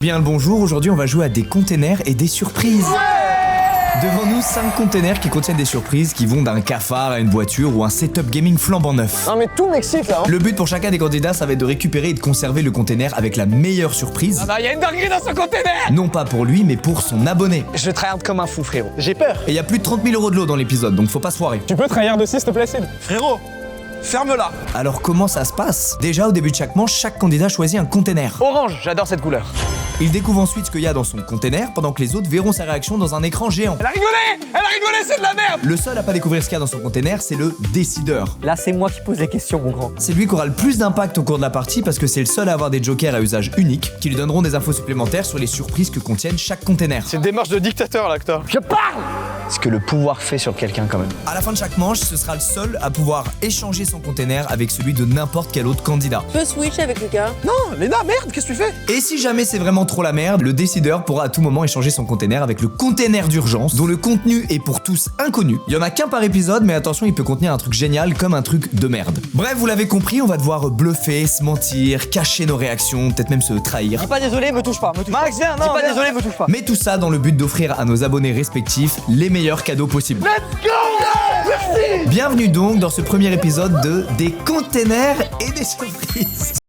Bien le bonjour, aujourd'hui on va jouer à des containers et des surprises. Devant nous 5 containers qui contiennent des surprises qui vont d'un cafard à une voiture ou un setup gaming flambant neuf. Non mais tout m'excite là. Le but pour chacun des candidats, ça va être de récupérer et de conserver le container avec la meilleure surprise. Ah bah y'a une dinguerie dans ce container. Non pas pour lui, mais pour son abonné. Je tryhard comme un fou frérot. J'ai peur. Et il y a plus de 30 000 € de lot dans l'épisode, donc faut pas se foirer. Tu peux tryhard aussi s'il te plaît Sid? Frérot, ferme-la. Alors comment ça se passe? Déjà au début de chaque manche, chaque candidat choisit un container. Orange, j'adore cette couleur. Il découvre ensuite ce qu'il y a dans son container pendant que les autres verront sa réaction dans un écran géant. Elle a rigolé, c'est de la merde. Le seul à pas découvrir ce qu'il y a dans son container, c'est le décideur. Là, c'est moi qui pose les questions, mon grand. C'est lui qui aura le plus d'impact au cours de la partie parce que c'est le seul à avoir des jokers à usage unique qui lui donneront des infos supplémentaires sur les surprises que contiennent chaque container. C'est une démarche de dictateur là que t'as. Je parle. Ce que le pouvoir fait sur quelqu'un quand même. À la fin de chaque manche, ce sera le seul à pouvoir échanger son container avec celui de n'importe quel autre candidat. Je peux switch avec Lucas. Non, Léna, merde, qu'est-ce que tu fais? Et si jamais c'est vraiment trop la merde, le décideur pourra à tout moment échanger son container avec le container d'urgence dont le contenu est pour tous inconnu. Il y en a qu'un par épisode, mais attention, il peut contenir un truc génial comme un truc de merde. Bref, vous l'avez compris, on va devoir bluffer, se mentir, cacher nos réactions, peut-être même se trahir. Dis pas désolé, me touche pas. Max, viens, non. Dis pas désolé, me touche pas. Mais tout ça dans le but d'offrir à nos abonnés respectifs les meilleurs cadeaux possibles. Let's go. Merci. Bienvenue donc dans ce premier épisode de Des containers et des surprises.